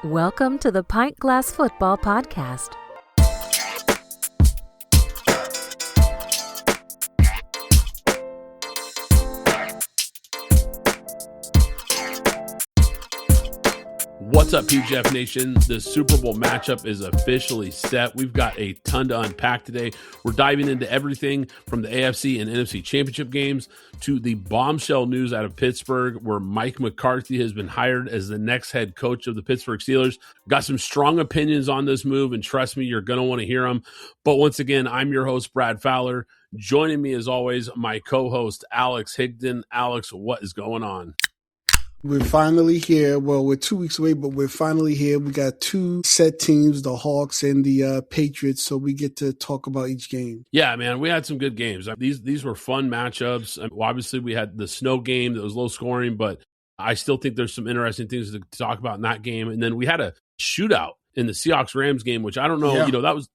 Welcome to the Pint Glass Football Podcast. What's up, PGF Nation? The Super Bowl matchup is officially set. We've got a ton to unpack today. We're diving into everything from the AFC and NFC Championship games to the bombshell news out of Pittsburgh, where Mike McCarthy has been hired as the next head coach of the Pittsburgh Steelers. Got some strong opinions on this move, and trust me, you're going to want to hear them. But once again, I'm your host, Brad Fowler. Joining me, as always, my co-host, Alex Higdon. Alex, what is going on? We're finally here. Well, we're 2 weeks away, but we're finally here. We got two set teams, the Hawks and the Patriots, so we get to talk about each game. Yeah, man, we had some good games. These were fun matchups. Obviously, we had the snow game that was low scoring, but I still think there's some interesting things to talk about in that game. And then we had a shootout in the Seahawks-Rams game, which I don't know,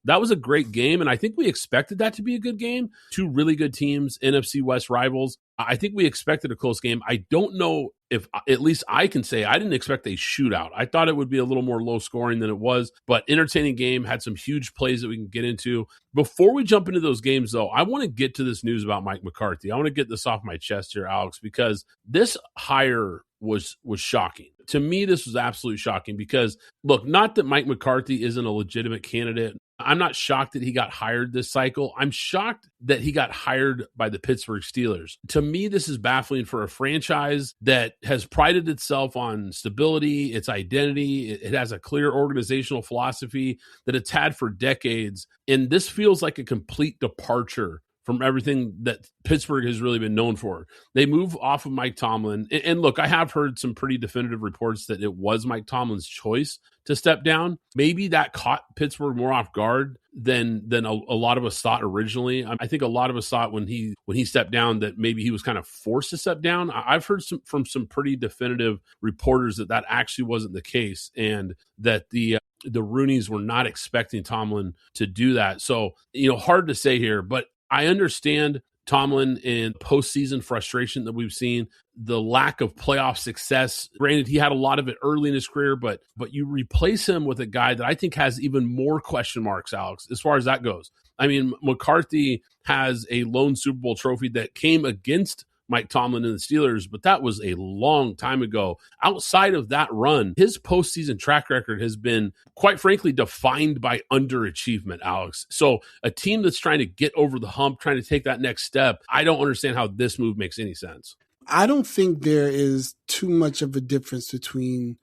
that was a great game, and I think we expected that to be a good game. Two really good teams, NFC West rivals. I think we expected a close game. I don't know if, at least I can say, I didn't expect a shootout. I thought it would be a little more low scoring than it was, but entertaining game, had some huge plays that we can get into. Before we jump into those games, though, I want to get to this news about Mike McCarthy. I want to get this off my chest here, Alex, because this hire was shocking. To me, this was absolutely shocking because, look, not that Mike McCarthy isn't a legitimate candidate. I'm not shocked that he got hired this cycle. I'm shocked that he got hired by the Pittsburgh Steelers. To me, this is baffling for a franchise that has prided itself on stability, its identity. It has a clear organizational philosophy that it's had for decades. And this feels like a complete departure from everything that Pittsburgh has really been known for. They move off of Mike Tomlin. And look, I have heard some pretty definitive reports that it was Mike Tomlin's choice to step down. Maybe that caught Pittsburgh more off guard than a lot of us thought originally. I think a lot of us thought when he stepped down that maybe he was kind of forced to step down. I've heard from some pretty definitive reporters that actually wasn't the case, and that the Roonies were not expecting Tomlin to do that. So, hard to say here, but I understand Tomlin and postseason frustration that we've seen, the lack of playoff success. Granted, he had a lot of it early in his career, but you replace him with a guy that I think has even more question marks, Alex, as far as that goes. I mean, McCarthy has a lone Super Bowl trophy that came against Mike Tomlin and the Steelers, but that was a long time ago. Outside of that run, his postseason track record has been, quite frankly, defined by underachievement, Alex. So a team that's trying to get over the hump, trying to take that next step, I don't understand how this move makes any sense. I don't think there is too much of a difference between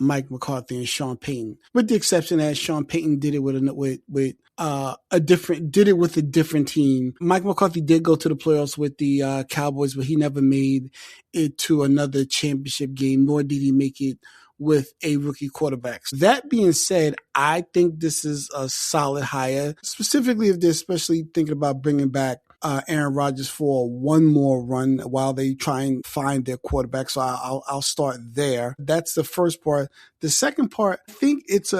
Mike McCarthy and Sean Payton, with the exception that Sean Payton did it with a different team. Mike McCarthy did go to the playoffs with the Cowboys, but he never made it to another championship game, nor did he make it with a rookie quarterback. So that being said, I think this is a solid hire, specifically if they're especially thinking about bringing back Aaron Rodgers for one more run while they try and find their quarterback. So I'll start there. That's the first part. The second part, I think it's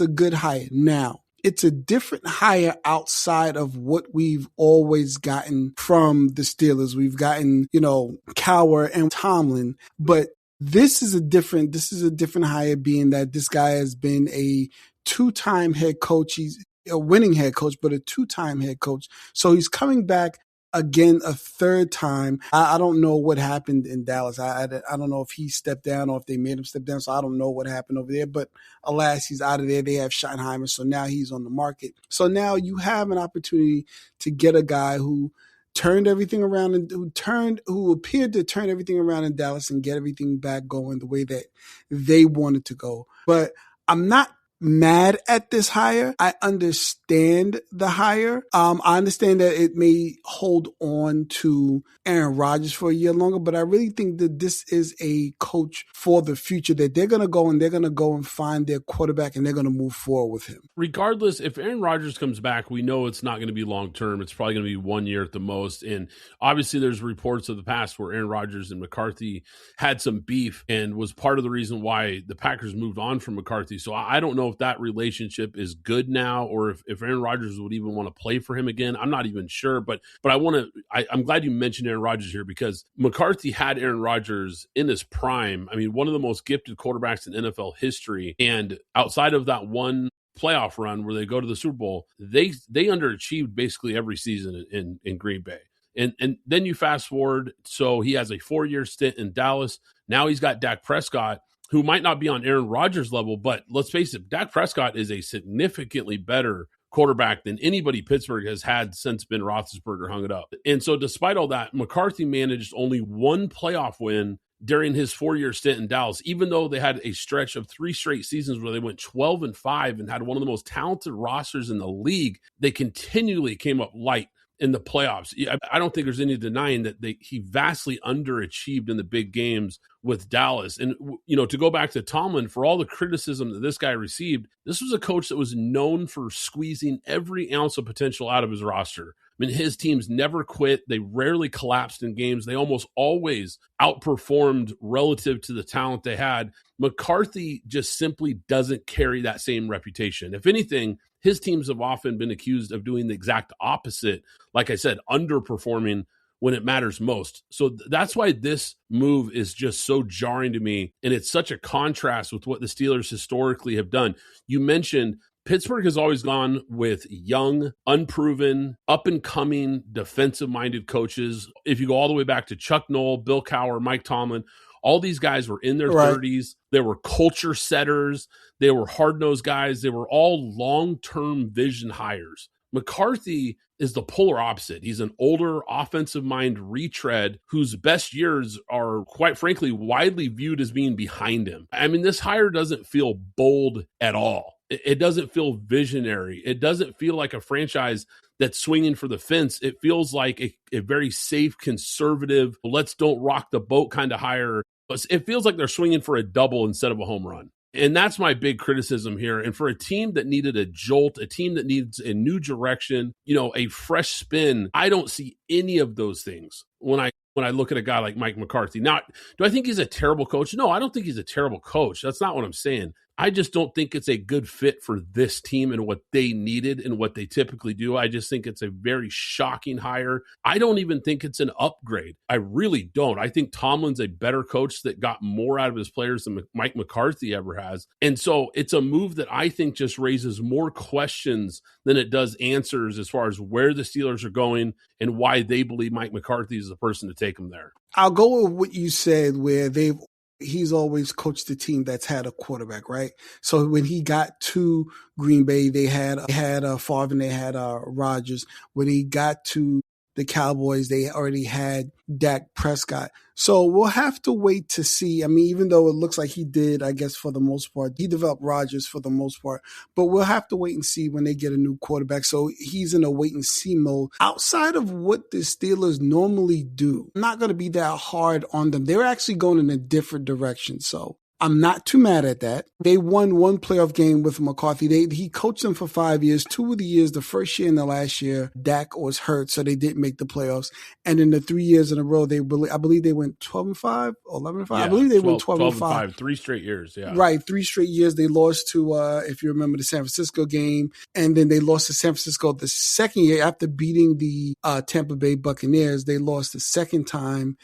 a good hire. Now, it's a different hire outside of what we've always gotten from the Steelers. We've gotten, Cowher and Tomlin, but this is a different hire, being that this guy has been a two-time head coach. He's a winning head coach, but a two-time head coach. So he's coming back again a third time. I don't know what happened in Dallas. I don't know if he stepped down or if they made him step down. So I don't know what happened over there. But alas, he's out of there. They have Schottenheimer, so now he's on the market. So now you have an opportunity to get a guy who turned everything around and who appeared to turn everything around in Dallas and get everything back going the way that they wanted to go. But I'm not mad at this hire. I understand the hire. I understand that it may hold on to Aaron Rodgers for a year longer, but I really think that this is a coach for the future, that they're going to go and find their quarterback and they're going to move forward with him. Regardless, if Aaron Rodgers comes back, we know it's not going to be long-term. It's probably going to be 1 year at the most. And obviously there's reports of the past where Aaron Rodgers and McCarthy had some beef and was part of the reason why the Packers moved on from McCarthy. So I don't know know if that relationship is good now or if Aaron Rodgers would even want to play for him again. I'm not even sure, but I'm glad you mentioned Aaron Rodgers here because McCarthy had Aaron Rodgers in his prime. I mean, one of the most gifted quarterbacks in NFL history. And outside of that one playoff run where they go to the Super Bowl, they underachieved basically every season in Green Bay. And then you fast forward, so he has a 4-year stint in Dallas. Now he's got Dak Prescott, who might not be on Aaron Rodgers' level, but let's face it, Dak Prescott is a significantly better quarterback than anybody Pittsburgh has had since Ben Roethlisberger hung it up. And so despite all that, McCarthy managed only one playoff win during his 4-year stint in Dallas, even though they had a stretch of 3 straight seasons where they went 12-5 and had one of the most talented rosters in the league. They continually came up light in the playoffs. I don't think there's any denying that he vastly underachieved in the big games with Dallas. And, to go back to Tomlin, for all the criticism that this guy received, this was a coach that was known for squeezing every ounce of potential out of his roster. I mean, his teams never quit. They rarely collapsed in games. They almost always outperformed relative to the talent they had. McCarthy just simply doesn't carry that same reputation. If anything, his teams have often been accused of doing the exact opposite. Like I said, underperforming when it matters most. So that's why this move is just so jarring to me. And it's such a contrast with what the Steelers historically have done. You mentioned Pittsburgh has always gone with young, unproven, up-and-coming, defensive-minded coaches. If you go all the way back to Chuck Noll, Bill Cowher, Mike Tomlin, all these guys were in their 30s. They were culture setters. They were hard-nosed guys. They were all long-term vision hires. McCarthy is the polar opposite. He's an older offensive mind retread whose best years are, quite frankly, widely viewed as being behind him. I mean, this hire doesn't feel bold at all. It doesn't feel visionary. It doesn't feel like a franchise that's swinging for the fence. It feels like a very safe, conservative, let's don't rock the boat kind of hire. It feels like they're swinging for a double instead of a home run. And that's my big criticism here. And for a team that needed a jolt, a team that needs a new direction, a fresh spin, I don't see any of those things when I look at a guy like Mike McCarthy. Now, do I think he's a terrible coach? No, I don't think he's a terrible coach. That's not what I'm saying. I just don't think it's a good fit for this team and what they needed and what they typically do. I just think it's a very shocking hire. I don't even think it's an upgrade. I really don't. I think Tomlin's a better coach that got more out of his players than Mike McCarthy ever has. And so it's a move that I think just raises more questions than it does answers as far as where the Steelers are going and why they believe Mike McCarthy is the person to take them there. I'll go with what you said where he's always coached a team that's had a quarterback, right? So when he got to Green Bay, they had Favre and they had Rodgers. When he got to the Cowboys, they already had Dak Prescott. So we'll have to wait to see. I mean, even though it looks like he did, I guess for the most part, he developed Rodgers for the most part, but we'll have to wait and see when they get a new quarterback. So he's in a wait and see mode. Outside of what the Steelers normally do, I'm not going to be that hard on them. They're actually going in a different direction. So I'm not too mad at that. They won one playoff game with McCarthy. He coached them for 5 years. 2 of the years, the first year and the last year, Dak was hurt, so they didn't make the playoffs. And in the 3 years in a row, I believe they went 12-5 or 11-5. Yeah, I believe they went 12-5. 3 straight years, yeah. Right, 3 straight years. They lost to, if you remember, the San Francisco game. And then they lost to San Francisco the second year after beating the Tampa Bay Buccaneers. They lost the second time.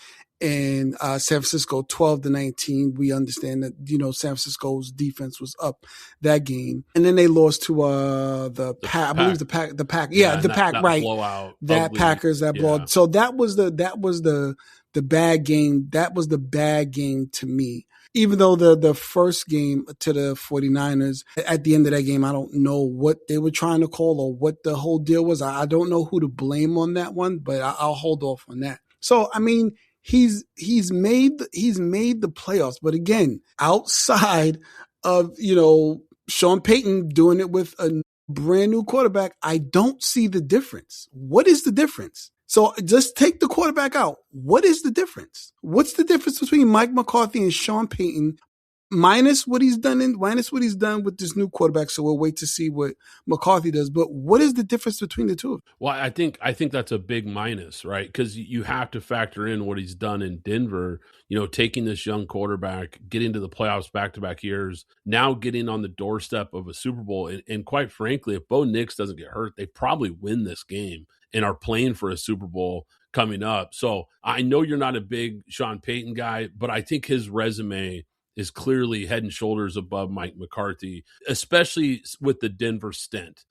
And San Francisco 12-19. We understand that, San Francisco's defense was up that game. And then they lost to the Pack. I believe the Pack. Yeah, the Pack, that right. Blowout. That ugly. Packers, that blowout. So that was the bad game. That was the bad game to me. Even though the first game to the 49ers, at the end of that game, I don't know what they were trying to call or what the whole deal was. I don't know who to blame on that one, but I'll hold off on that. So, I mean, He's made the playoffs, but again, outside of Sean Payton doing it with a brand new quarterback, I don't see the difference. What is the difference? So just take the quarterback out. What is the difference? What's the difference between Mike McCarthy and Sean Payton minus what he's done with this new quarterback. So we'll wait to see what McCarthy does. But what is the difference between the two? Well, I think that's a big minus, right? Because you have to factor in what he's done in Denver, taking this young quarterback, getting to the playoffs back-to-back years, now getting on the doorstep of a Super Bowl. And quite frankly, if Bo Nix doesn't get hurt, they probably win this game and are playing for a Super Bowl coming up. So I know you're not a big Sean Payton guy, but I think his resume is clearly head and shoulders above Mike McCarthy, especially with the Denver stint.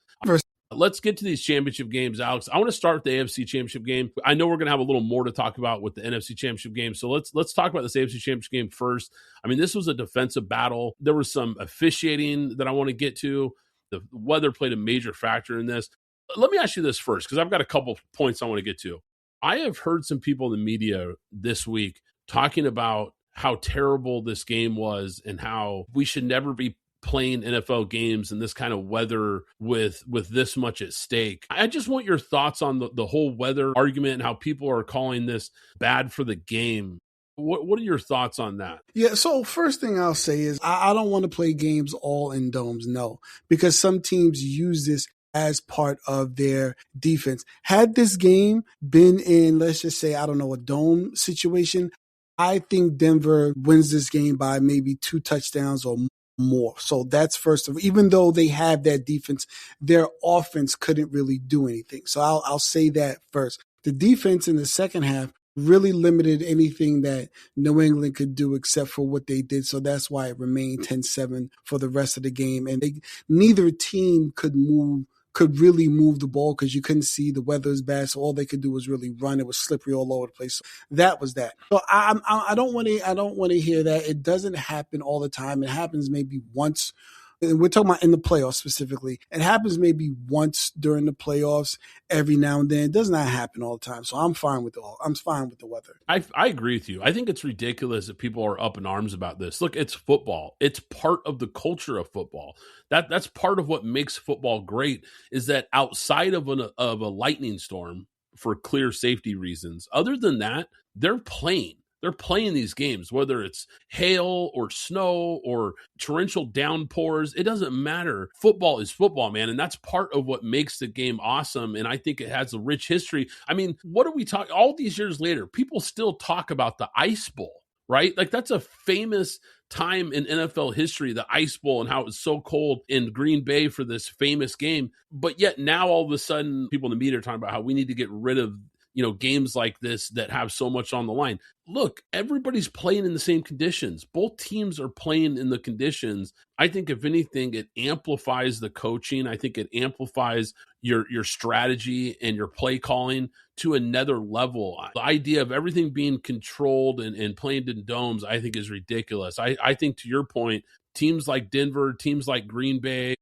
Let's get to these championship games, Alex. I want to start with the AFC Championship game. I know we're going to have a little more to talk about with the NFC Championship game, so let's talk about this AFC Championship game first. I mean, this was a defensive battle. There was some officiating that I want to get to. The weather played a major factor in this. Let me ask you this first, because I've got a couple points I want to get to. I have heard some people in the media this week talking about how terrible this game was and how we should never be playing NFL games in this kind of weather with this much at stake. I just want your thoughts on the whole weather argument and how people are calling this bad for the game. What are your thoughts on that? Yeah, so first thing I'll say is I don't want to play games all in domes, no, because some teams use this as part of their defense. Had this game been in, let's just say, a dome situation, I think Denver wins this game by maybe 2 touchdowns or more. So that's first of all. Even though they have that defense, their offense couldn't really do anything. So I'll say that first. The defense in the second half really limited anything that New England could do except for what they did. So that's why it remained 10-7 for the rest of the game. And neither team could really move the ball because you couldn't see, the weather was bad, so all they could do was really run. It was slippery all over the place. So that was that. So I don't want to hear that. It doesn't happen all the time. It happens maybe once. And we're talking about in the playoffs specifically. It happens maybe once during the playoffs, every now and then. It does not happen all the time. So I'm fine with the weather. I agree with you. I think it's ridiculous that people are up in arms about this. Look, it's football. It's part of the culture of football. That's part of what makes football great, is that outside of a lightning storm, for clear safety reasons, other than that, they're playing. They're playing these games, whether it's hail or snow or torrential downpours. It doesn't matter. Football is football, man. And that's part of what makes the game awesome. And I think it has a rich history. I mean, what are we talking? All these years later, people still talk about the Ice Bowl, right? Like, that's a famous time in NFL history, the Ice Bowl, and how it was so cold in Green Bay for this famous game. But yet now all of a sudden, people in the media are talking about how we need to get rid of games like this that have so much on the line. Look, everybody's playing in the same conditions. Both teams are playing in the conditions. I think if anything, it amplifies the coaching. I think it amplifies your strategy and your play calling to another level. The idea of everything being controlled and playing in domes, I think, is ridiculous. I think, to your point, teams like Denver, teams like Green Bay,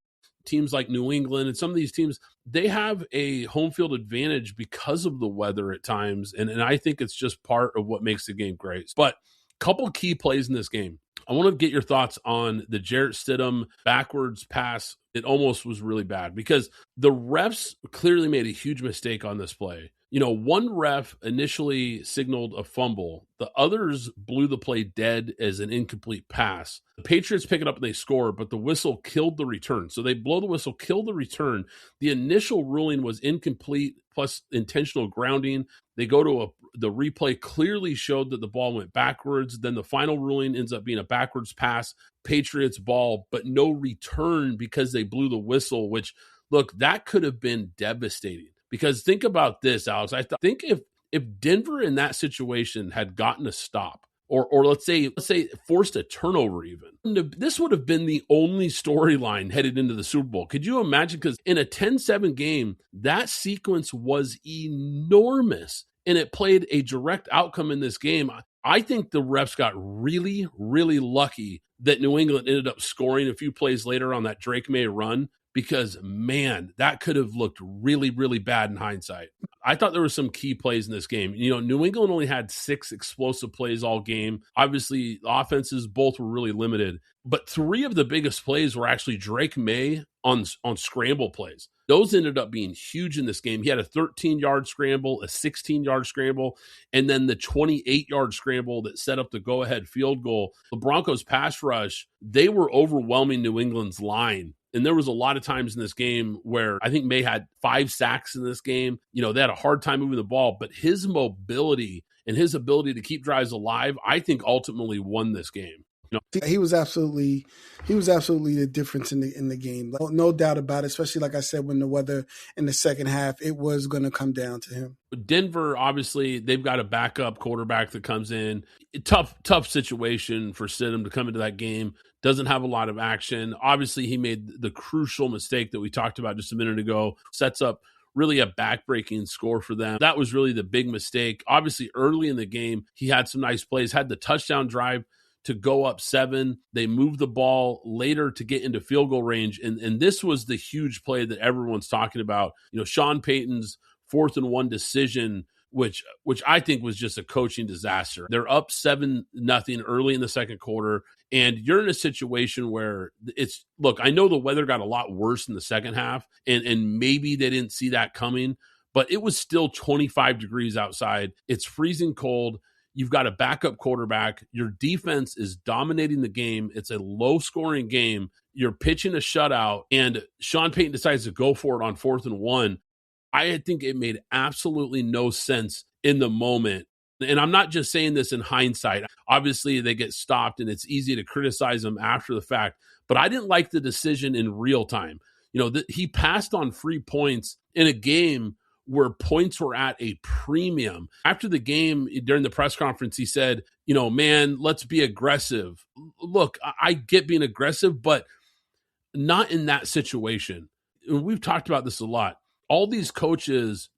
teams like New England, and some of these teams, they have a home field advantage because of the weather at times. And I think it's just part of what makes the game great. But a couple key plays in this game. I want to get your thoughts on the Jarrett Stidham backwards pass. It almost was really bad because the refs clearly made a huge mistake on this play. One ref initially signaled a fumble. The others blew the play dead as an incomplete pass. The Patriots pick it up and they score, but the whistle killed the return. So they blow the whistle, kill the return. The initial ruling was incomplete plus intentional grounding. They go to the replay clearly showed that the ball went backwards. Then the final ruling ends up being a backwards pass, Patriots ball, but no return because they blew the whistle, which, look, that could have been devastating. Because think about this, Alex. I think if Denver in that situation had gotten a stop, or let's say forced a turnover even, this would have been the only storyline headed into the Super Bowl. Could you imagine? Because in a 10-7 game, that sequence was enormous, and it played a direct outcome in this game. I think the refs got really, really lucky that New England ended up scoring a few plays later on that Drake May run, because, man, that could have looked really, really bad in hindsight. I thought there were some key plays in this game. New England only had 6 explosive plays all game. Obviously, the offenses both were really limited. But 3 of the biggest plays were actually Drake May on scramble plays. Those ended up being huge in this game. He had a 13-yard scramble, a 16-yard scramble, and then the 28-yard scramble that set up the go-ahead field goal. The Broncos pass rush, they were overwhelming New England's line. And there was a lot of times in this game where I think May had 5 sacks in this game. They had a hard time moving the ball, but his mobility and his ability to keep drives alive, I think ultimately won this game. He was absolutely the difference in the game. No doubt about it, especially like I said, when the weather in the second half, it was going to come down to him. Denver, obviously, they've got a backup quarterback that comes in. Tough situation for Stidham to come into that game. Doesn't have a lot of action. Obviously, he made the crucial mistake that we talked about just a minute ago. Sets up really a back-breaking score for them. That was really the big mistake. Obviously, early in the game, he had some nice plays, had the touchdown drive to go up 7. They moved the ball later to get into field goal range. And this was the huge play that everyone's talking about. Sean Payton's 4th and 1 decision, which I think was just a coaching disaster. They're up 7-0 early in the second quarter. And you're in a situation where I know the weather got a lot worse in the second half, and maybe they didn't see that coming, but it was still 25 degrees outside. It's freezing cold. You've got a backup quarterback. Your defense is dominating the game. It's a low-scoring game. You're pitching a shutout, and Sean Payton decides to go for it on 4th and 1. I think it made absolutely no sense in the moment. And I'm not just saying this in hindsight. Obviously, they get stopped, and it's easy to criticize them after the fact. But I didn't like the decision in real time. He passed on free points in a game where points were at a premium. After the game, during the press conference, he said, man, let's be aggressive. Look, I get being aggressive, but not in that situation. We've talked about this a lot. All these coaches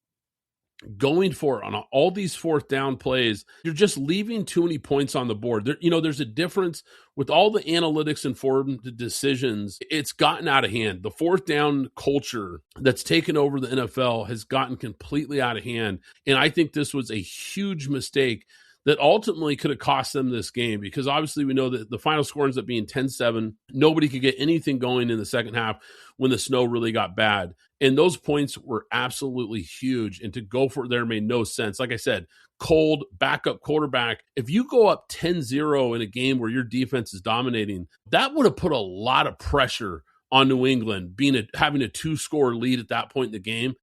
going for it on all these 4th down plays, you're just leaving too many points on the board. There's a difference with all the analytics informed decisions. It's gotten out of hand. The 4th down culture that's taken over the NFL has gotten completely out of hand. And I think this was a huge mistake that ultimately could have cost them this game, because obviously we know that the final score ends up being 10-7. Nobody could get anything going in the second half when the snow really got bad. And those points were absolutely huge. And to go for it there made no sense. Like I said, cold backup quarterback. If you go up 10-0 in a game where your defense is dominating, that would have put a lot of pressure on New England, having a 2-score lead at that point in the game.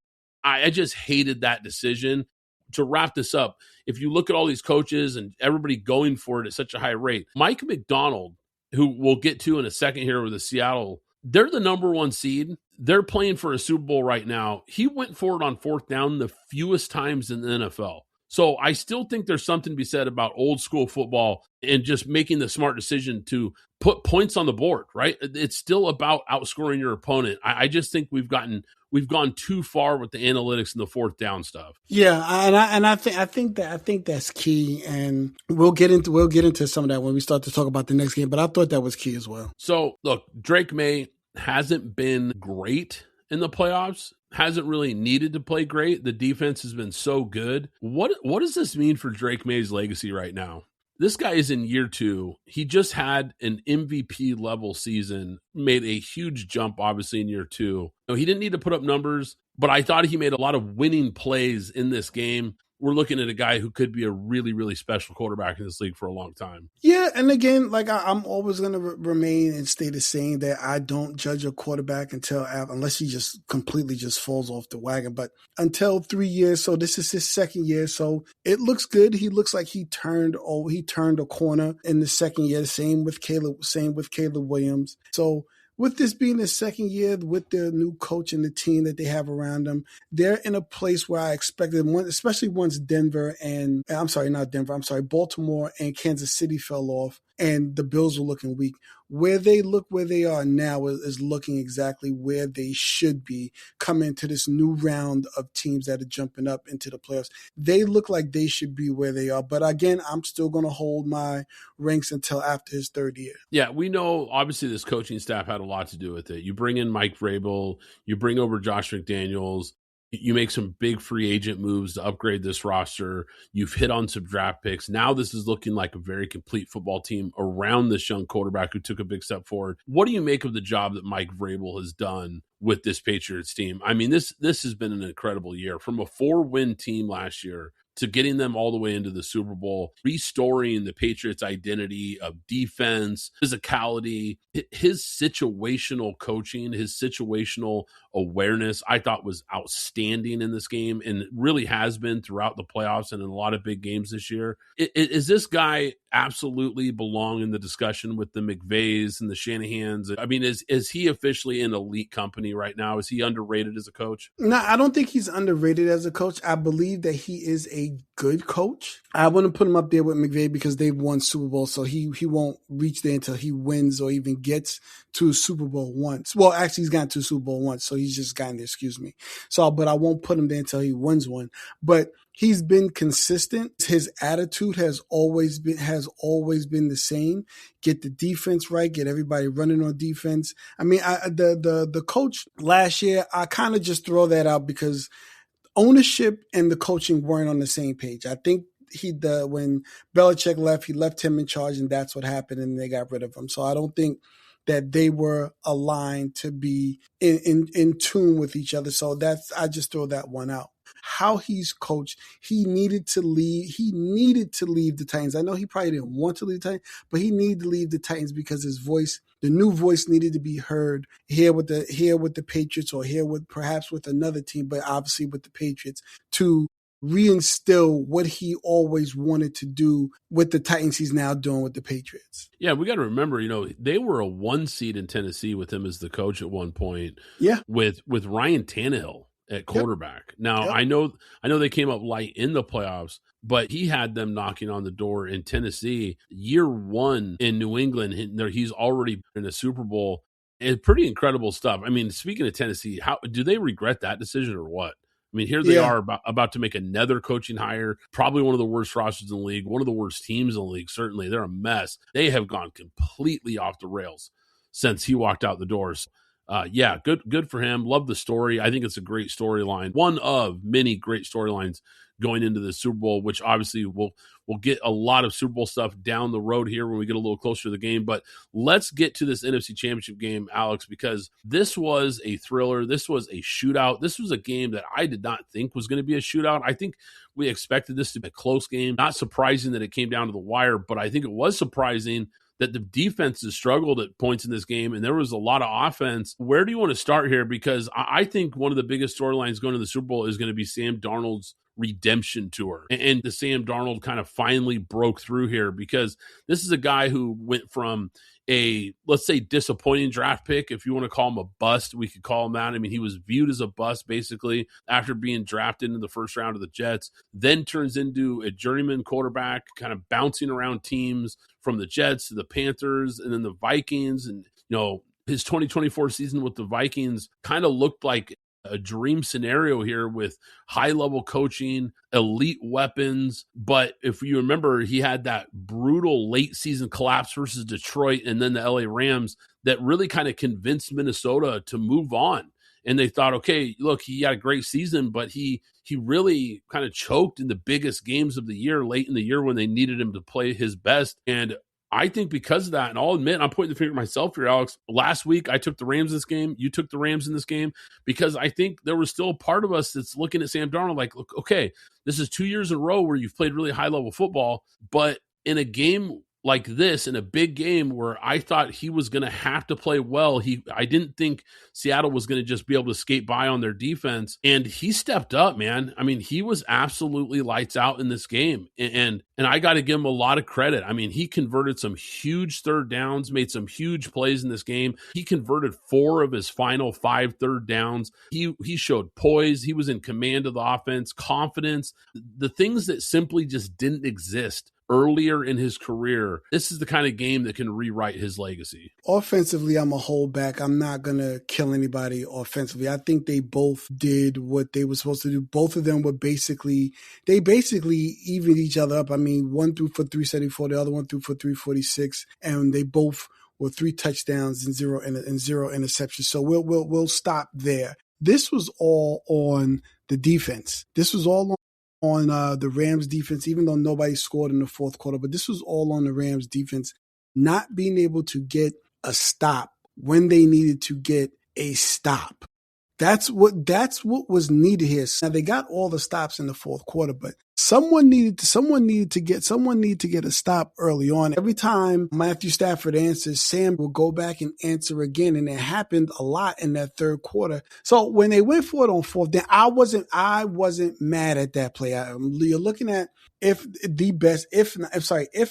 I just hated that decision. To wrap this up, if you look at all these coaches and everybody going for it at such a high rate, Mike McDonald, who we'll get to in a second here with the Seattle, they're the number 1 seed. They're playing for a Super Bowl right now. He went for it on 4th down the fewest times in the NFL. So I still think there's something to be said about old school football and just making the smart decision to put points on the board, right? It's still about outscoring your opponent. I just think we've gone too far with the analytics and the 4th down stuff. Yeah, I think that's key, and we'll get into some of that when we start to talk about the next game. But I thought that was key as well. So look, Drake May hasn't been great in the playoffs. Hasn't really needed to play great. The defense has been so good. What does this mean for Drake May's legacy right now? This guy is in year 2. He just had an MVP level season, made a huge jump, obviously, in year 2. He didn't need to put up numbers, but I thought he made a lot of winning plays in this game. We're looking at a guy who could be a really, really special quarterback in this league for a long time. Yeah, and again, I'm always going to remain and stay the same that I don't judge a quarterback unless he just completely just falls off the wagon. But until 3 years, so this is his 2nd year, so it looks good. He looks like he turned a corner in the 2nd year. Same with Caleb Williams. So with this being the 2nd year, with the new coach and the team that they have around them, they're in a place where I expected, especially once Baltimore and Kansas City fell off. and the Bills were looking weak. Where they are now is looking exactly where they should be coming into this new round of teams that are jumping up into the playoffs. They look like they should be where they are. But again, I'm still going to hold my ranks until after his third year. Yeah, we know obviously this coaching staff had a lot to do with it. You bring in Mike Vrabel, you bring over Josh McDaniels, you make some big free agent moves to upgrade this roster. You've hit on some draft picks. Now this is looking like a very complete football team around this young quarterback who took a big step forward. What do you make of the job that Mike Vrabel has done with this Patriots team? I mean, this has been an incredible year. From a 4-win team last year to getting them all the way into the Super Bowl, restoring the Patriots' identity of defense, physicality, his situational coaching, his situational awareness, I thought was outstanding in this game and really has been throughout the playoffs and in a lot of big games this year. Is this guy absolutely belong in the discussion with the McVay's and the Shanahans? I mean, is he officially an elite company right now? Is he underrated as a coach? No, I don't think he's underrated as a coach. I believe that he is a good coach. I wouldn't put him up there with McVay because they've won Super Bowl, so he won't reach there until he wins or even gets to a Super Bowl once. Well, actually, he's gotten to a Super Bowl once, so he's just gotten there, excuse me. So, but I won't put him there until he wins one. But he's been consistent. His attitude has always been the same. Get the defense right. Get everybody running on defense. I mean, the coach last year, I kind of just throw that out because ownership and the coaching weren't on the same page. I think when Belichick left, he left him in charge, and that's what happened, and they got rid of him. So I don't think that they were aligned to be in tune with each other. So I just throw that one out. How he's coached, he needed to leave the Titans. I know he probably didn't want to leave the Titans, but he needed to leave the Titans because his voice, the new voice, needed to be heard here with the Patriots, or perhaps with another team, but obviously with the Patriots, to reinstill what he always wanted to do with the Titans. He's now doing with the Patriots. Yeah, we got to remember, they were a 1 seed in Tennessee with him as the coach at one point. Yeah, with Ryan Tannehill at quarterback. Yep. Now, yep. I know they came up light in the playoffs, but he had them knocking on the door in Tennessee. Year 1 in New England, he's already in a Super Bowl. It's pretty incredible stuff. I mean, speaking of Tennessee, how do they regret that decision or what? I mean, here they are about to make another coaching hire, probably one of the worst rosters in the league, one of the worst teams in the league. Certainly, they're a mess. They have gone completely off the rails since he walked out the doors. Good for him. Love the story. I think it's a great storyline. One of many great storylines going into the Super Bowl, which obviously we'll get a lot of Super Bowl stuff down the road here when we get a little closer to the game. But let's get to this NFC Championship game, Alex, because this was a thriller. This was a shootout. This was a game that I did not think was going to be a shootout. I think we expected this to be a close game. Not surprising that it came down to the wire, but I think it was surprising that the defenses struggled at points in this game, and there was a lot of offense. Where do you want to start here? Because I think one of the biggest storylines going to the Super Bowl is going to be Sam Darnold's redemption tour. And the Sam Darnold kind of finally broke through here, because this is a guy who went from a, let's say, disappointing draft pick. If you want to call him a bust, we could call him that. I mean, he was viewed as a bust basically after being drafted in the first round of the Jets, then turns into a journeyman quarterback, kind of bouncing around teams from the Jets to the Panthers and then the Vikings. And, his 2024 season with the Vikings kind of looked like a dream scenario here with high-level coaching, elite weapons. But if you remember, he had that brutal late-season collapse versus Detroit and then the LA Rams that really kind of convinced Minnesota to move on. And they thought, okay, look, he had a great season, but he really kind of choked in the biggest games of the year, late in the year when they needed him to play his best. And I think because of that, and I'll admit, I'm pointing the finger at myself here, Alex. Last week, I took the Rams in this game. You took the Rams in this game because I think there was still a part of us that's looking at Sam Darnold like, look, okay, this is 2 years in a row where you've played really high-level football, but in a game like this, in a big game where I thought he was going to have to play well, I didn't think Seattle was going to just be able to skate by on their defense, and he stepped up, man. I mean, he was absolutely lights out in this game, and I got to give him a lot of credit. I mean, he converted some huge third downs, made some huge plays in this game. He converted 4 of his final 5 third downs. He showed poise. He was in command of the offense, confidence, the things that simply just didn't exist earlier in his career, this is the kind of game that can rewrite his legacy. Offensively, I'm a holdback. I'm not going to kill anybody offensively. I think they both did what they were supposed to do. Both of them were basically evened each other up. I mean, one threw for 374, the other one threw for 346, and they both were 3 touchdowns and zero interceptions. So we'll stop there. This was all on the defense. This was all on the Rams defense, even though nobody scored in the fourth quarter. But this was all on the Rams defense, not being able to get a stop when they needed to get a stop. That's what was needed here. Now they got all the stops in the fourth quarter, but someone needed to get a stop early on. Every time Matthew Stafford answers, Sam will go back and answer again, and it happened a lot in that third quarter. So when they went for it on fourth down, I wasn't mad at that play. You're looking at if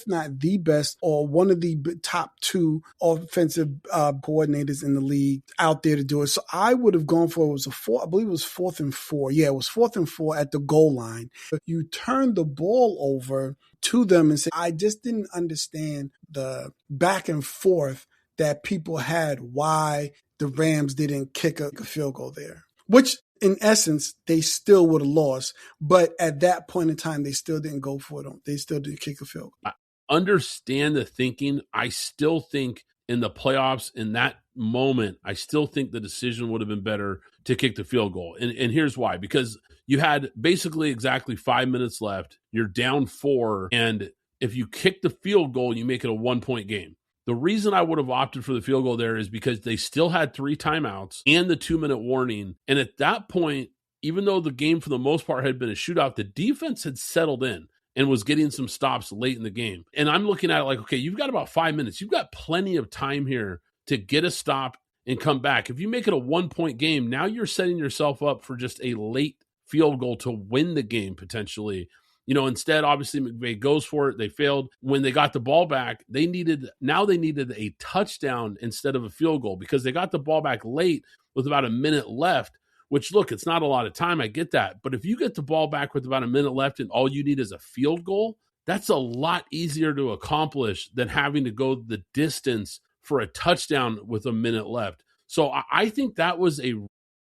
not the best or one of the top 2 offensive coordinators in the league out there to do it. So I would have gone for it. I believe it was 4th and 4. Yeah, it was 4th and 4 at the goal line. You turn the ball over to them and say, I just didn't understand the back and forth that people had why the Rams didn't kick a field goal there, which in essence, they still would have lost. But at that point in time, they still didn't go for it. They still didn't kick a field goal. I understand the thinking. I still think in the playoffs, in that moment, I still think the decision would have been better to kick the field goal. And here's why. Because you had basically exactly 5 minutes left. You're down 4. And if you kick the field goal, you make it a 1-point game. The reason I would have opted for the field goal there is because they still had 3 timeouts and the 2-minute warning. And at that point, even though the game for the most part had been a shootout, the defense had settled in and was getting some stops late in the game. And I'm looking at it like, okay, you've got about 5 minutes. You've got plenty of time here to get a stop and come back. If you make it a 1-point game, now you're setting yourself up for just a late field goal to win the game potentially. Instead, obviously, McVay goes for it. They failed. When they got the ball back, they needed a touchdown instead of a field goal because they got the ball back late with about a minute left, which, look, it's not a lot of time. I get that. But if you get the ball back with about a minute left and all you need is a field goal, that's a lot easier to accomplish than having to go the distance for a touchdown with a minute left. So I think that was a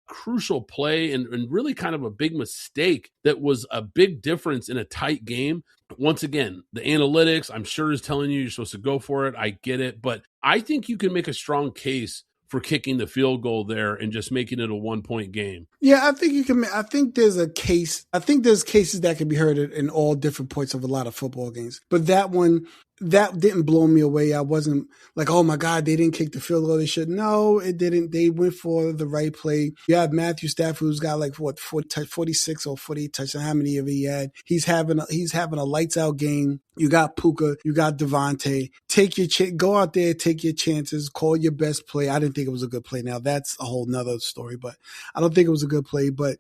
crucial play and really kind of a big mistake that was a big difference in a tight game. Once again, the analytics, I'm sure, is telling you you're supposed to go for it. I get it. But I think you can make a strong case for kicking the field goal there and just making it a 1-point game. Yeah, I think you can. I think there's a case. I think there's cases that can be heard in all different points of a lot of football games. But that one, that didn't blow me away. I wasn't like, oh my God, they didn't kick the field goal. They should. No, it didn't. They went for the right play. You have Matthew Stafford, who's got like 46 or 48 touchdowns. How many of he had? He's having a lights out game. You got Puka, you got Devontae. Go out there, take your chances, call your best play. I didn't think it was a good play. Now that's a whole nother story, but I don't think it was a good play. But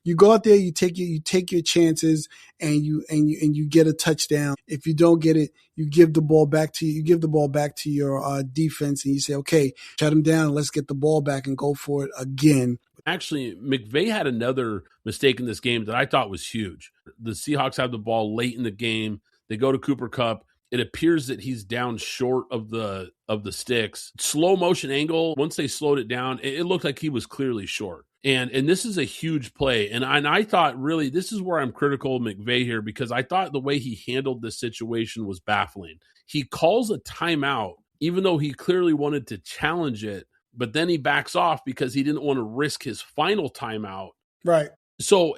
you go out there, you take your chances, and you get a touchdown. If you don't get it, you give the ball back to your defense, and you say, okay, shut them down, and let's get the ball back and go for it again. Actually, McVay had another mistake in this game that I thought was huge. The Seahawks have the ball late in the game. They go to Cooper Kupp. It appears that he's down short of the sticks. Slow motion angle. Once they slowed it down, it looked like he was clearly short. And this is a huge play. And I thought, really, this is where I'm critical of McVay here, because I thought the way he handled this situation was baffling. He calls a timeout, even though he clearly wanted to challenge it, but then he backs off because he didn't want to risk his final timeout. Right. So,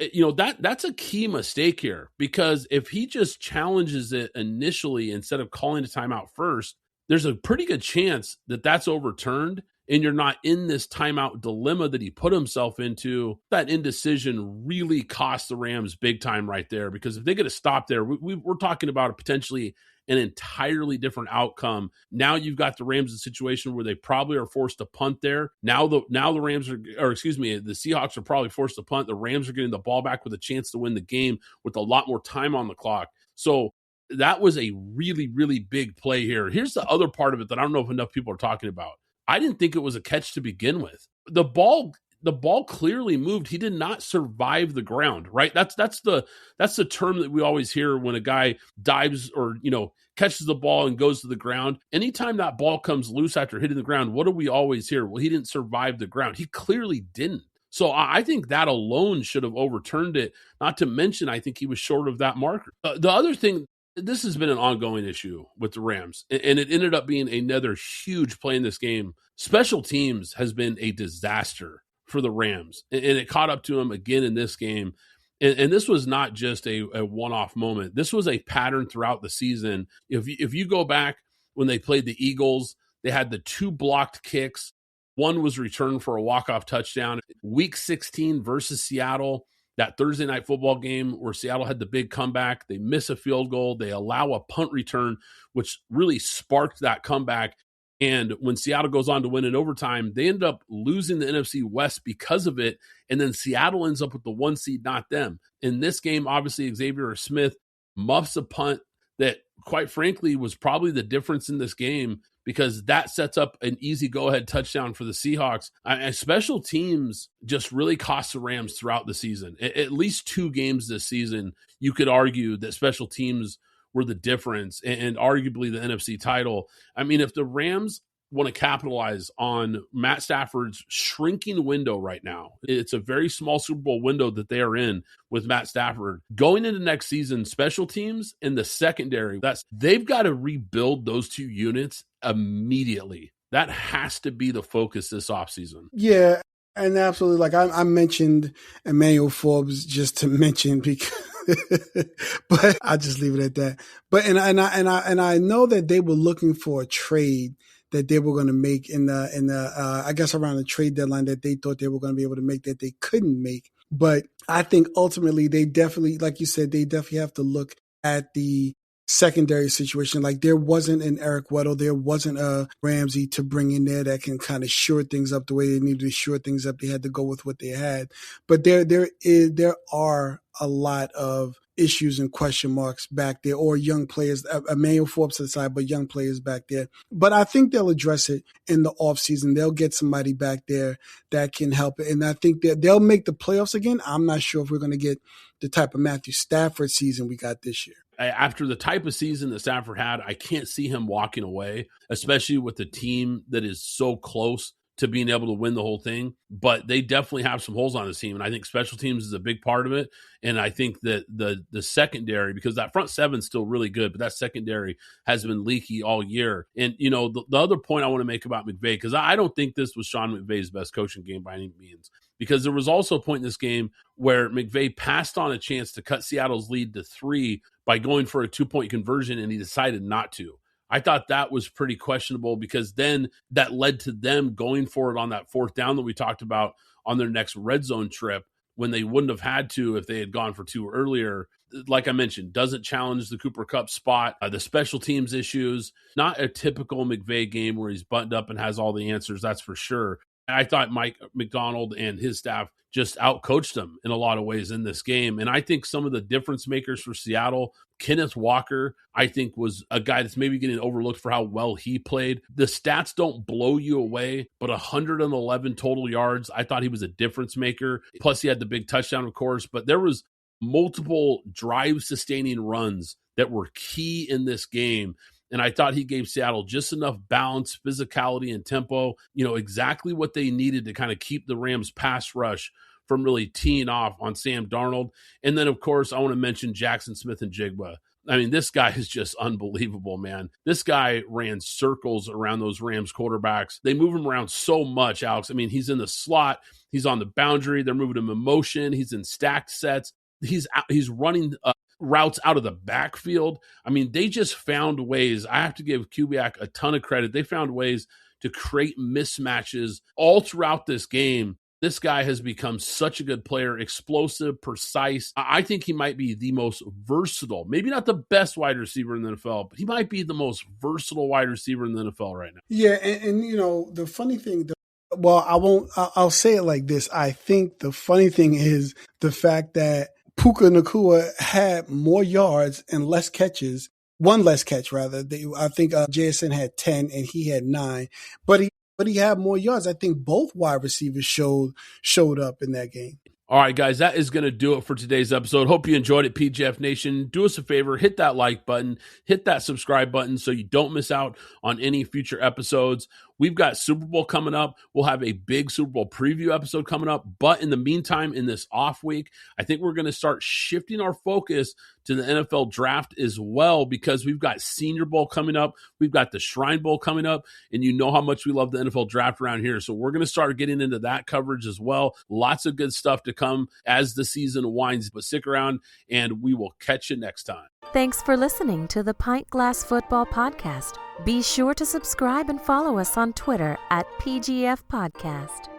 that's a key mistake here, because if he just challenges it initially instead of calling a timeout first, there's a pretty good chance that that's overturned and you're not in this timeout dilemma that he put himself into. That indecision really cost the Rams big time right there, because if they get a stop there, we're talking about a potentially an entirely different outcome. Now you've got the Rams in a situation where they probably are forced to punt there. Now the Seahawks are probably forced to punt. The Rams are getting the ball back with a chance to win the game with a lot more time on the clock. So that was a really, really big play here. Here's the other part of it that I don't know if enough people are talking about. I didn't think it was a catch to begin with. The ball the ball clearly moved. He did not survive the ground, right? That's the term that we always hear when a guy dives or, catches the ball and goes to the ground. Anytime that ball comes loose after hitting the ground, what do we always hear? Well, he didn't survive the ground. He clearly didn't. So I think that alone should have overturned it. Not to mention, I think he was short of that marker. The other thing, this has been an ongoing issue with the Rams, and it ended up being another huge play in this game. Special teams has been a disaster for the Rams, and it caught up to them again in this game. And this was not just a one-off moment. This was a pattern throughout the season. If you go back when they played the Eagles, they had the 2 blocked kicks. One was returned for a walk-off touchdown. Week 16 versus Seattle, that Thursday night football game where Seattle had the big comeback. They miss a field goal. They allow a punt return, which really sparked that comeback. And when Seattle goes on to win in overtime, they end up losing the NFC West because of it. And then Seattle ends up with the 1 seed, not them. In this game, obviously, Xavier Smith muffs a punt that, quite frankly, was probably the difference in this game, because that sets up an easy go-ahead touchdown for the Seahawks. Special teams just really cost the Rams throughout the season. At least 2 games this season, you could argue that special teams were the difference, and arguably the NFC title. I mean, if the Rams want to capitalize on Matt Stafford's shrinking window right now, it's a very small Super Bowl window that they are in with Matt Stafford. Going into next season, special teams and the secondary, they've got to rebuild those 2 units immediately. That has to be the focus this offseason. Yeah, and absolutely. Like I mentioned Emmanuel Forbes just to mention, because but I'll just leave it at that. But and I know that they were looking for a trade that they were going to make in the I guess around the trade deadline that they thought they were going to be able to make that they couldn't make. But I think ultimately they definitely, like you said, they definitely have to look at the secondary situation. Like there wasn't an Eric Weddle, there wasn't a Ramsey to bring in there that can kind of shore things up the way they needed to shore things up. They had to go with what they had. But there are a lot of issues and question marks back there, or young players, Emmanuel Forbes to the side, but young players back there. But I think they'll address it in the offseason. They'll get somebody back there that can help it. And I think that they'll make the playoffs again. I'm not sure if we're going to get the type of Matthew Stafford season we got this year. After the type of season that Stafford had, I can't see him walking away, especially with the team that is so close to being able to win the whole thing. But they definitely have some holes on this team, and I think special teams is a big part of it. And I think that the secondary, because that front seven is still really good, but that secondary has been leaky all year. And, the other point I want to make about McVay, because I don't think this was Sean McVay's best coaching game by any means, because there was also a point in this game where McVay passed on a chance to cut Seattle's lead to 3 by going for a 2-point conversion, and he decided not to. I thought that was pretty questionable, because then that led to them going for it on that 4th down that we talked about on their next red zone trip, when they wouldn't have had to if they had gone for 2 earlier. Like I mentioned, doesn't challenge the Cooper Kupp spot, the special teams issues, not a typical McVay game where he's buttoned up and has all the answers, that's for sure. I thought Mike McDonald and his staff just outcoached them in a lot of ways in this game. And I think some of the difference makers for Seattle, Kenneth Walker, I think was a guy that's maybe getting overlooked for how well he played. The stats don't blow you away, but 111 total yards. I thought he was a difference maker. Plus he had the big touchdown, of course, but there was multiple drive-sustaining runs that were key in this game. And I thought he gave Seattle just enough balance, physicality, and tempo, exactly what they needed to kind of keep the Rams pass rush from really teeing off on Sam Darnold. And then, of course, I want to mention Jaxon Smith-Njigba. I mean, this guy is just unbelievable, man. This guy ran circles around those Rams quarterbacks. They move him around so much, Alex. I mean, he's in the slot. He's on the boundary. They're moving him in motion. He's in stacked sets. He's running routes out of the backfield. I mean, they just found ways. I have to give Kubiak a ton of credit. They found ways to create mismatches all throughout this game. This guy has become such a good player, explosive, precise. I think he might be the most versatile, maybe not the best wide receiver in the NFL, but he might be the most versatile wide receiver in the NFL right now. Yeah, and the funny thing, I'll say it like this. I think the funny thing is the fact that Puka Nacua had more yards and less catches, one less catch rather. I think JSN had 10 and he had 9, but he but he had more yards. I think both wide receivers showed up in that game. All right, guys, that is going to do it for today's episode. Hope you enjoyed it, PGF Nation. Do us a favor, hit that like button, hit that subscribe button so you don't miss out on any future episodes. We've got Super Bowl coming up. We'll have a big Super Bowl preview episode coming up. But in the meantime, in this off week, I think we're going to start shifting our focus to the NFL draft as well, because we've got Senior Bowl coming up. We've got the Shrine Bowl coming up, and you know how much we love the NFL draft around here. So we're going to start getting into that coverage as well. Lots of good stuff to come as the season winds, but stick around and we will catch you next time. Thanks for listening to the Pint Glass Football Podcast. Be sure to subscribe and follow us on Twitter at PGF Podcast.